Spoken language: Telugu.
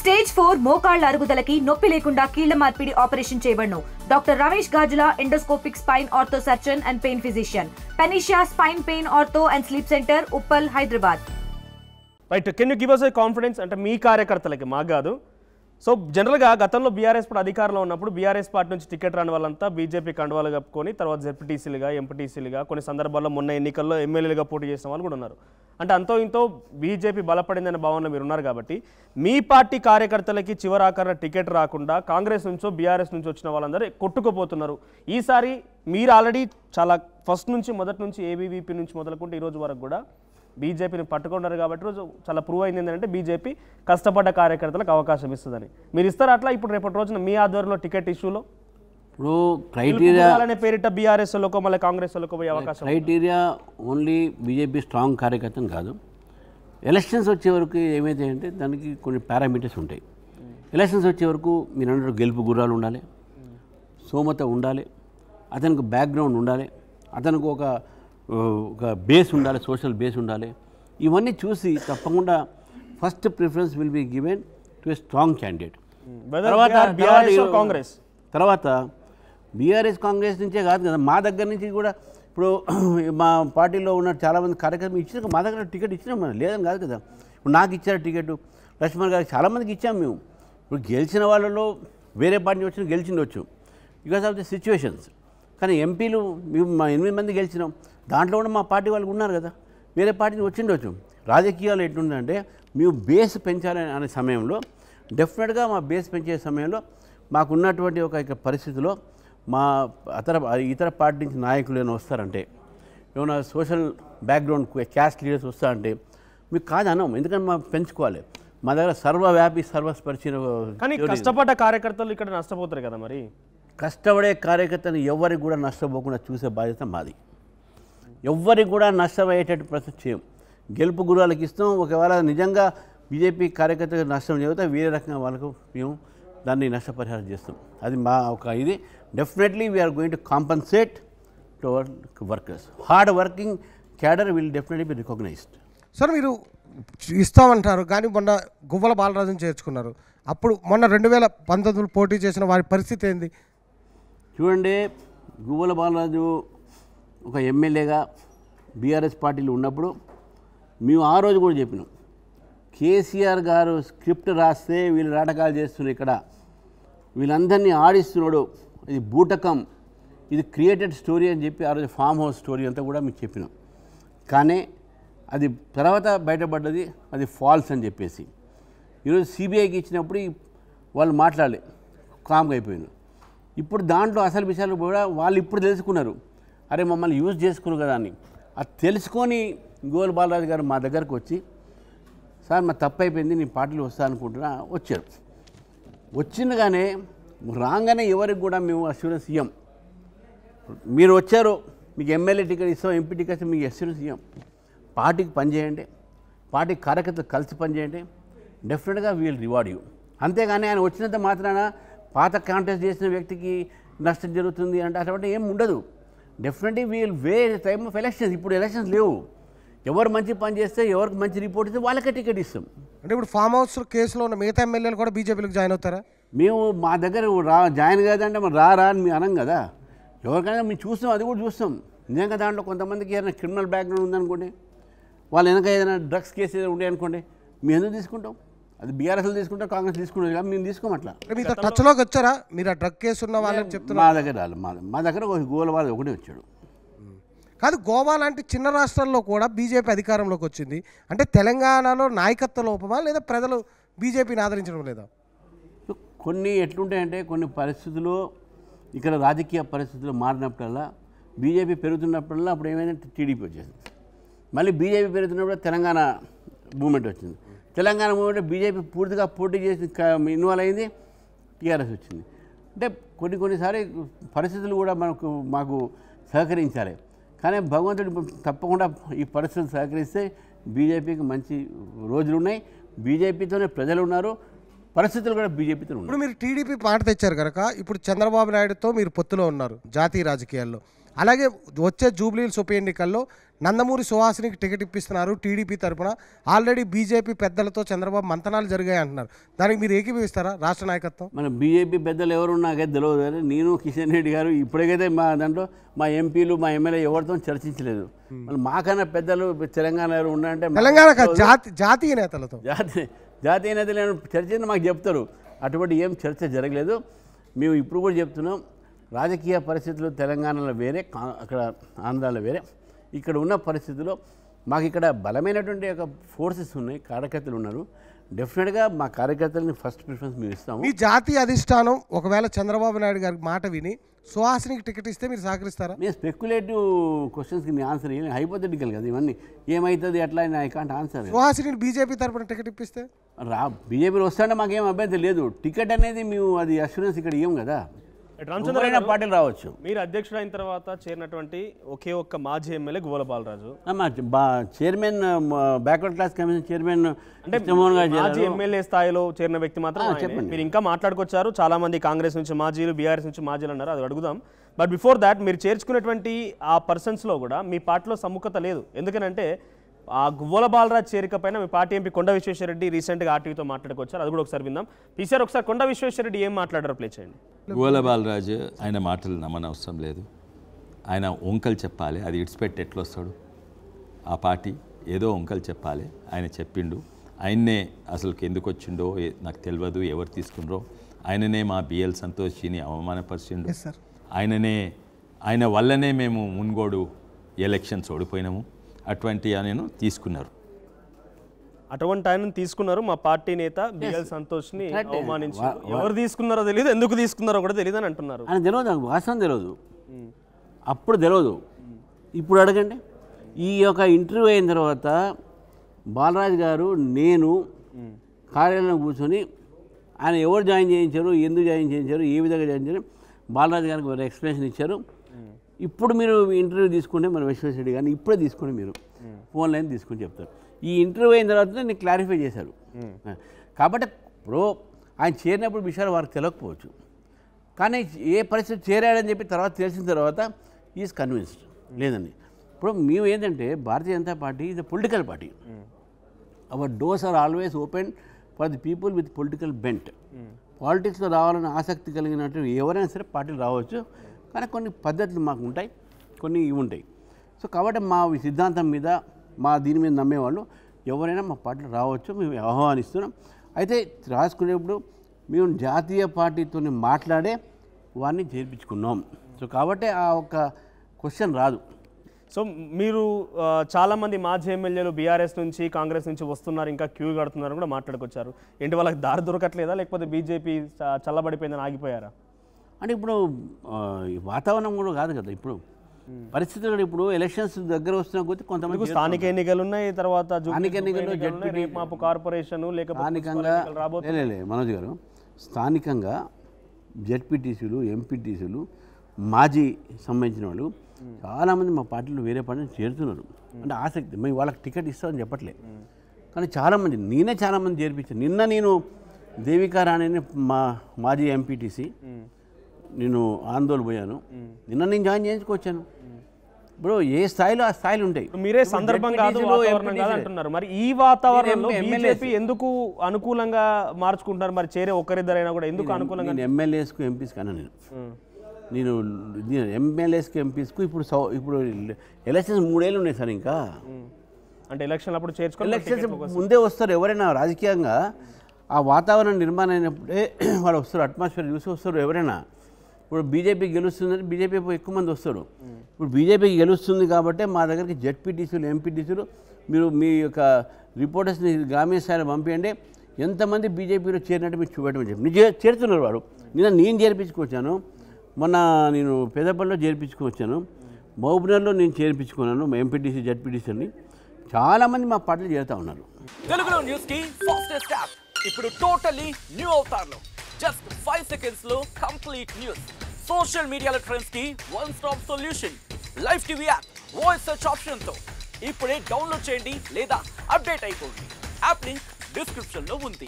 స్టేజ్ 4 మోకాళ్ల అరుగుదలకి నొప్పి లేకుండా కీళ్ల మార్పిడి ఆపరేషన్ చేయబడును. Doctor Ramesh Gajula, endoscopic spine ortho surgeon and pain physician, Panacea spine pain ortho and sleep centre, Uppal, Hyderabad. Right, can you give us a confidence అంటే మీ కార్యకర్తలకి, మాకు కాదు. సో జనరల్గా గతంలో బీఆర్ఎస్ పార్టీ అధికారంలో ఉన్నప్పుడు బీఆర్ఎస్ పార్టీ నుంచి టికెట్ రాని వాళ్ళంతా బీజేపీ కండువాలు కప్పుకొని తర్వాత జెడ్పీటీసీలుగా, ఎంపీటీసీలుగా, కొన్ని సందర్భాల్లో మొన్న ఎన్నికల్లో ఎమ్మెల్యేలుగా పోటీ చేసిన వాళ్ళు కూడా ఉన్నారు. అంటే అంతో ఇంతో బీజేపీ బలపడిందనే భావనలో మీరు ఉన్నారు కాబట్టి మీ పార్టీ కార్యకర్తలకి చివరాకరణ టికెట్ రాకుండా కాంగ్రెస్ నుంచో బీఆర్ఎస్ నుంచి వచ్చిన వాళ్ళందరూ కొట్టుకుపోతున్నారు. ఈసారి మీరు ఆల్రెడీ చాలా మొదటి నుంచి ఏబీవీపీ నుంచి మొదలుకుంటే ఈరోజు వరకు కూడా బీజేపీని పట్టుకున్నారు కాబట్టి రోజు చాలా ప్రూవ్ అయింది ఏంటంటే బీజేపీ కష్టపడ్డ కార్యకర్తలకు అవకాశం ఇస్తుందని. మీరు ఇస్తారు అట్లా ఇప్పుడు రేపటి రోజున మీ ఆధ్వర్యంలో టికెట్ ఇష్యూలో ఇప్పుడు క్రైటీరియా పేరిట బీఆర్ఎస్ వాళ్ళకో మళ్ళీ కాంగ్రెస్ వాళ్ళకో పోయే అవకాశం? క్రైటీరియా ఓన్లీ బీజేపీ స్ట్రాంగ్ కార్యకర్తను కాదు. ఎలక్షన్స్ వచ్చే వరకు ఏమైతే అంటే దానికి కొన్ని పారామీటర్స్ ఉంటాయి. ఎలక్షన్స్ వచ్చే వరకు మీరు అన్నట్టు గెలుపు గుర్రాలు ఉండాలి, సోమత ఉండాలి, అతనికి బ్యాక్గ్రౌండ్ ఉండాలి, అతనికి ఒక బేస్ ఉండాలి, సోషల్ బేస్ ఉండాలి. ఇవన్నీ చూసి తప్పకుండా first preference will be given to a strong candidate. తర్వాత బీఆర్ఎస్ కాంగ్రెస్ నుంచే కాదు కదా, మా దగ్గర నుంచి కూడా ఇప్పుడు మా పార్టీలో ఉన్న చాలామంది కార్యకర్తలు ఇచ్చిన మా దగ్గర టికెట్ ఇచ్చినాం, లేదని కాదు కదా. ఇప్పుడు నాకు ఇచ్చారు టికెట్, లక్ష్మణ్ గారికి చాలామందికి ఇచ్చాము మేము. ఇప్పుడు గెలిచిన వాళ్ళలో వేరే పార్టీ వచ్చిన గెలిచిండొచ్చు బికాస్ ఆఫ్ ది సిచ్యువేషన్స్. కానీ ఎంపీలు మేము 8 మంది గెలిచినాం, దాంట్లో కూడా మా పార్టీ వాళ్ళు ఉన్నారు కదా, వేరే పార్టీని వచ్చిండొచ్చు. రాజకీయాలు ఎట్లుందంటే మేము బేస్ పెంచాలి అనే సమయంలో డెఫినెట్గా మా బేస్ పెంచే సమయంలో మాకున్నటువంటి ఒక పరిస్థితిలో మా ఇతర పార్టీ నుంచి నాయకులు ఏమైనా వస్తారంటే, ఏమైనా సోషల్ బ్యాక్గ్రౌండ్ క్యాస్ట్ లీడర్స్ వస్తారంటే మీకు కాదు అన్నాం, ఎందుకంటే మా పెంచుకోవాలి. మా దగ్గర సర్వవ్యాపి సర్వస్పర్శిన. కానీ కష్టపడ్డ కార్యకర్తలు ఇక్కడ నష్టపోతారు కదా. మరి కష్టపడే కార్యకర్తను ఎవరికి కూడా నష్టపోకుండా చూసే బాధ్యత మాది. ఎవ్వరికి కూడా నష్టమయ్యేటట్టు ప్రస్తుతం చేయం. గెలుపు గుర్రాలకు ఇస్తాం. ఒకవేళ నిజంగా బీజేపీ కార్యకర్తకు నష్టం జరిగితే వేరే రకంగా వాళ్ళకు మేము దాన్ని నష్టపరిహారం చేస్తాం. అది మా ఒక ఇది. Definitely we are going to compensate to our workers. Hard working cadre will definitely be recognised. Sir మీరు ఇస్తామంటారు కానీ మొన్న గువ్వల బాలరాజుని చేర్చుకున్నారు. అప్పుడు మొన్న 2019 పోటీ చేసిన వారి పరిస్థితి ఏంది? చూడండి, గువ్వల బాలరాజు ఒక ఎమ్మెల్యేగా బీఆర్ఎస్ పార్టీలో ఉన్నప్పుడు మేము ఆ రోజు కూడా చెప్పినాం, కేసీఆర్ గారు స్క్రిప్ట్ రాస్తే వీళ్ళు నాటకాలు చేస్తున్నారు, ఇక్కడ వీళ్ళందరినీ ఆడిస్తున్నాడు, ఇది బూటకం, ఇది క్రియేటెడ్ స్టోరీ అని చెప్పి ఆ రోజు ఫామ్ హౌస్ స్టోరీ అంతా కూడా మీకు చెప్పినాం. కానీ అది తర్వాత బయటపడ్డది అది ఫాల్స్ అని చెప్పేసి. ఈరోజు సిబిఐకి ఇచ్చినప్పుడు వాళ్ళు మాట్లాడలే, కామ్గా అయిపోయినారు. ఇప్పుడు దాంట్లో అసలు విషయాలు కూడా వాళ్ళు ఇప్పుడు తెలుసుకున్నారు, అరే మమ్మల్ని యూజ్ చేసుకున్నారు కదా అని. అది తెలుసుకొని గోల్ బాలరాజు గారు మా దగ్గరకు వచ్చి, సార్ మా తప్పు అయిపోయింది, నేను పార్టీలో వస్తా అనుకుంటున్నా వచ్చారు. వచ్చిండగానే రాగానే ఎవరికి కూడా మేము అష్యూరెన్స్ ఇవ్వం. మీరు వచ్చారు, మీకు ఎమ్మెల్యే టికెట్ ఇస్తాం, ఎంపీ టికెట్ మీకు అష్యూరెన్స్ ఇవ్వం. పార్టీకి పనిచేయండి, పార్టీ కార్యకర్తలు కలిసి పనిచేయండి, డెఫినెట్గా వీల్ రివార్డ్ యూ. అంతేగాని ఆయన వచ్చినంత మాత్రాన పాత కాంటెస్ట్ చేసిన వ్యక్తికి నష్టం జరుగుతుంది అంటే అటువంటి ఏం ఉండదు. డెఫినెట్లీ వీల్ వేరే టైమ్ ఆఫ్ ఎలక్షన్స్. ఇప్పుడు ఎలక్షన్స్ లేవు, ఎవరు మంచి పని చేస్తే ఎవరికి మంచి రిపోర్ట్ ఇస్తే వాళ్ళకే టికెట్ ఇస్తాం. అంటే ఇప్పుడు ఫామ్ హౌస్ కేసులో ఉన్న మిగతా ఎమ్మెల్యేలు కూడా బీజేపీలకు జాయిన్ అవుతారా? మేము మా దగ్గర జాయిన్ కాదంటే మరి రా అని మేము అనం కదా. ఎవరికైనా మేము చూస్తాం, అది కూడా చూస్తాం. నిజంగా దాంట్లో కొంతమందికి ఏదైనా క్రిమినల్ బ్యాక్గ్రౌండ్ ఉందనుకోండి, వాళ్ళు వెనక ఏదైనా డ్రగ్స్ కేసు ఏదైనా ఉండే అనుకోండి, మేము ఎందుకు తీసుకుంటాం? అది బీఆర్ఎస్లో తీసుకుంటాం, కాంగ్రెస్ తీసుకుంటాం కదా, మేము తీసుకోం. అట్లా మీతో టచ్లోకి వచ్చారా? మీరు ఆ డ్రగ్ కేసు ఉన్న వాళ్ళని చెప్తున్నారు. మా దగ్గర గోల వాళ్ళు ఒకటే వచ్చాడు. కాదు, గోవా లాంటి చిన్న రాష్ట్రాల్లో కూడా బీజేపీ అధికారంలోకి వచ్చింది అంటే తెలంగాణలో నాయకత్వ లోపమా లేదా ప్రజలు బీజేపీని ఆదరించడం లేదా? కొన్ని ఎట్లుంటాయంటే కొన్ని పరిస్థితులు ఇక్కడ రాజకీయ పరిస్థితులు మారినప్పుడల్లా బీజేపీ పెరుగుతున్నప్పుడల్లా అప్పుడు ఏమైనా టీడీపీ వచ్చేసింది, మళ్ళీ బీజేపీ పెరుగుతున్నప్పుడు తెలంగాణ మూమెంట్ వచ్చింది. తెలంగాణ మూమెంట్ బీజేపీ పూర్తిగా పోటీ చేసి ఇన్వాల్వ్ అయింది, టీఆర్ఎస్ వచ్చింది. అంటే కొన్నిసారి పరిస్థితులు కూడా మాకు సహకరించాలి. కానీ భగవంతుడు తప్పకుండా ఈ పరిస్థితులు సహకరిస్తే బీజేపీకి మంచి రోజులు ఉన్నాయి, బీజేపీతోనే ప్రజలు ఉన్నారు, పరిస్థితులు కూడా బీజేపీతో ఉన్నాయి. ఇప్పుడు మీరు టీడీపీ మాట తెచ్చారు కనుక ఇప్పుడు చంద్రబాబు నాయుడుతో మీరు పొత్తులో ఉన్నారు జాతీయ రాజకీయాల్లో. అలాగే వచ్చే జూబ్లీహిల్స్ ఉప ఎన్నికల్లో నందమూరి సుహాసినికి టికెట్ ఇప్పిస్తున్నారు టీడీపీ తరపున. ఆల్రెడీ బీజేపీ పెద్దలతో చంద్రబాబు మంతనాలు జరిగాయి అంటున్నారు. దానికి మీరు ఏకీభవిస్తారా రాష్ట్ర నాయకత్వం? మన బీజేపీ పెద్దలు ఎవరు నాకైతే తెలియదు, కానీ నేను కిషన్ రెడ్డి గారు ఇప్పటికైతే మా దాంట్లో మా ఎంపీలు మా ఎమ్మెల్యే ఎవరితో చర్చించలేదు. మళ్ళీ మాకన్నా పెద్దలు తెలంగాణ ఎవరు ఉన్నారంటే తెలంగాణ జాతీయ నేతలతో జాతీయ నేతలు చర్చని మాకు చెప్తారు. అటువంటి ఏం చర్చ జరగలేదు. మేము ఇప్పుడు కూడా చెప్తున్నాం, రాజకీయ పరిస్థితులు తెలంగాణలో వేరే, అక్కడ ఆంధ్రాలో వేరే. ఇక్కడ ఉన్న పరిస్థితుల్లో మాకు ఇక్కడ బలమైనటువంటి ఒక ఫోర్సెస్ ఉన్నాయి, కార్యకర్తలు ఉన్నారు. డెఫినెట్గా మా కార్యకర్తలని ఫస్ట్ ప్రిఫరెన్స్ మేము ఇస్తాము. మీ జాతీయ అధిష్టానం ఒకవేళ చంద్రబాబు నాయుడు గారి మాట విని సుహాసినికి టికెట్ ఇస్తే మీరు సహకరిస్తారా? మేము స్పెక్యులేటివ్ క్వశ్చన్స్కి మీ ఆన్సర్ ఏమి హైపోథెటికల్ కదా, ఇవన్నీ ఏమవుతుంది ఎట్లా I can't answer. Suhasini BJP తరపున టికెట్ ఇప్పిస్తే బీజేపీలో వస్తాంటే మాకేం అభ్యంతరం లేదు. టికెట్ అనేది మేము అది అష్యూరెన్స్ ఇక్కడ ఇవ్వం కదా, రామచంద్ర పార్టీలు రావచ్చు. మీరు అధ్యక్షుడు అయిన తర్వాత చేరినటువంటి ఒకే ఒక్క మాజీ MLA Guvvala Balaraju, chairman backward class commission chairman అంటే మాజీ ఎమ్మెల్యే స్థాయిలో చేరిన వ్యక్తి మాత్రం. మీరు ఇంకా మాట్లాడుకొచ్చారు, చాలా మంది కాంగ్రెస్ నుంచి మాజీలు, బీఆర్ఎస్ నుంచి మాజీలు అన్నారు, అది అడుగుదాం. బట్ బిఫోర్ దాట్ మీరు చేర్చుకున్నటువంటి ఆ పర్సన్స్లో కూడా మీ పార్టీలో సముఖత లేదు. ఎందుకనంటే ఆ గువ్వల బాలరాజ్ చేరిక పైన మీ పార్టీ ఎంపీ కొండ విశ్వేశ్వరరెడ్డి రీసెంట్గా ఆర్టీవీతో మాట్లాడుకొచ్చారు, అది కూడా ఒకసారి విందాం. పీసీఆర్ ఒకసారి కొండ విశ్వేశ్వరరెడ్డి ఏం మాట్లాడారో ప్లే చేయండి. గువ్వల బాలరాజు ఆయన మాటలు నమ్మనవసరం లేదు, ఆయన వంకలు చెప్పాలి, అది ఇడిచిపెట్టి ఎట్లా వస్తాడు? ఆ పార్టీ ఏదో వంకలు చెప్పాలి, ఆయన చెప్పిండు. ఆయన్నే అసలుకి ఎందుకు వచ్చిండో నాకు తెలియదు, ఎవరు తీసుకున్నారో. ఆయననే మా బిఎల్ సంతోష్ని అవమానపరిచిండు, ఆయన వల్లనే మేము మున్గోడు ఎలక్షన్స్ ఓడిపోయినాము. అటువంటి ఆయనను తీసుకున్నారు, మా పార్టీ నేత బిఎల్ సంతోష్ని అవమానించారు. ఎవరు తీసుకున్నారో తెలియదు, ఎందుకు తీసుకున్నారో కూడా తెలియదు అని అంటున్నారు. ఆయన తెలియదు, నాకు వాస్తవం తెలియదు, అప్పుడు తెలియదు, ఇప్పుడు అడగండి. ఈ యొక్క ఇంటర్వ్యూ అయిన తర్వాత బాలరాజు గారు నేను కార్యాలయంలో కూర్చొని ఆయన ఎవరు జాయిన్ చేయించారు, ఎందుకు జాయిన్ చేయించారు, ఏ విధంగా జాయిన్ చేశారు, బాలరాజు గారికి ఒక ఎక్స్ప్లెనేషన్ ఇచ్చారు. ఇప్పుడు మీరు ఇంటర్వ్యూ తీసుకుంటే మన విశ్వేశ్వరరెడ్డి గారిని ఇప్పుడే తీసుకుని మీరు ఫోన్ లైన్ తీసుకుని చెప్తారు. ఈ ఇంటర్వ్యూ అయిన తర్వాత నేను క్లారిఫై చేశారు. కాబట్టి ఇప్పుడు ఆయన చేరినప్పుడు విషయాలు వారికి తెలియకపోవచ్చు, కానీ ఏ పరిస్థితి చేరాడని చెప్పి తర్వాత తెలిసిన తర్వాత ఈజ్ కన్విన్స్డ్ లేదండి. ఇప్పుడు మేము ఏంటంటే Bharatiya Janata Party is a political party. Our doors are always open for the people with political bent. పాలిటిక్స్లో రావాలని ఆసక్తి కలిగినట్టు ఎవరైనా సరే పార్టీలు రావచ్చు, కానీ కొన్ని పద్ధతులు మాకు ఉంటాయి, కొన్ని ఇవి ఉంటాయి. సో కాబట్టి మా సిద్ధాంతం మీద మా దీని మీద నమ్మేవాళ్ళు ఎవరైనా మా పార్టీలో రావచ్చు, మేము ఆహ్వానిస్తున్నాం. అయితే రాసుకునేప్పుడు మేము జాతీయ పార్టీతో మాట్లాడే వారిని చేర్పించుకున్నాం. సో కాబట్టి ఆ ఒక్క క్వశ్చన్ రాదు. సో మీరు చాలామంది మాజీ ఎమ్మెల్యేలు బీఆర్ఎస్ నుంచి కాంగ్రెస్ నుంచి వస్తున్నారు, ఇంకా క్యూ కడుతున్నారు కూడా మాట్లాడుకొచ్చారు. ఏంటి వాళ్ళకి దారి దొరకట్లేదా, లేకపోతే బీజేపీ చల్లబడిపోయిందని ఆగిపోయారా? అంటే ఇప్పుడు వాతావరణం కూడా కాదు కదా, ఇప్పుడు పరిస్థితులు కూడా ఇప్పుడు ఎలక్షన్స్ దగ్గర వస్తున్న కొద్దీ కొంతమంది స్థానిక ఎన్నికలు ఉన్నాయి, తర్వాత స్థానిక ఎన్నికల్లో కార్పొరేషన్ స్థానికంగా మనోజ్ గారు స్థానికంగా జెడ్పీటీసీలు, ఎంపీటీసీలు, మాజీ సంబంధించిన వాళ్ళు చాలామంది మా పార్టీలో వేరే పార్టీని చేరుతున్నారు. అంటే ఆసక్తి, మేము వాళ్ళకి టికెట్ ఇస్తామని చెప్పట్లేదు, కానీ చాలామంది నేనే చాలామంది చేర్పించాను. నిన్న నేను దేవికా రాణిని మాజీ ఎంపీటీసీ నేను ఆందోళన పోయాను, నిన్న నేను జాయిన్ చేయించుకొచ్చాను. ఇప్పుడు ఏ స్థాయిలో ఆ స్థాయిలు ఉంటాయి. మీరే సందర్భం కాదు అంటున్నారు. మరి ఈ వాతావరణంలో బీజేపీ ఎందుకు అనుకూలంగా మార్చుకుంటున్నారు? మరి చేరే ఒకరిద్దరైనా కూడా ఎందుకు అనుకూలంగా? నేను ఎమ్మెల్యేస్కు ఎంపీస్కి అన్నా, నేను ఎమ్మెల్యేస్కి ఎంపీస్కు ఇప్పుడు ఎలక్షన్స్ 3 ఏళ్ళు ఉన్నాయి సార్. ఇంకా అంటే ఎలక్షన్ అప్పుడు ఎలక్షన్స్ ముందే వస్తారు ఎవరైనా రాజకీయంగా. ఆ వాతావరణం నిర్మాణం అయినప్పుడే వాళ్ళు వస్తారు, అట్మాస్ఫియర్ చూసి వస్తారు ఎవరైనా. ఇప్పుడు బీజేపీ గెలుస్తుందంటే బీజేపీ ఎక్కువ మంది వస్తారు. ఇప్పుడు బీజేపీ గెలుస్తుంది కాబట్టి మా దగ్గరికి జెడ్పీటీసీలు, ఎంపీటీసీలు మీరు మీ యొక్క రిపోర్టర్స్ని గ్రామీణ స్థాయిలో పంపించండి, ఎంతమంది బీజేపీలో చేరినట్టు మీరు చూపెట్టమని చెప్పి నేను చేరుతున్నారు వాడు. నేను చేర్పించుకొచ్చాను, మొన్న నేను పెద్దపల్లిలో చేర్పించుకొచ్చాను, మహబూబ్నగర్లో నేను చేర్పించుకున్నాను ఎంపీటీసీ, జెడ్పీటీసీని. చాలామంది మా పార్టీలు చేరుతూ ఉన్నారు. తెలుగులో న్యూస్కి ఫాస్టెస్ట్ యాప్ ఇప్పుడు టోటలీ న్యూ అవతార్లో జస్ట్ 5 seconds లో కంప్లీట్ న్యూస్. సోషల్ మీడియాలో ట్రెండ్స్ కి one stop solution. Live TV app voice search option తో ఇప్పుడే డౌన్లోడ్ చేయండి లేదా అప్డేట్ అయిపోండి. యాప్ లింక్ డిస్క్రిప్షన్ లో ఉంది.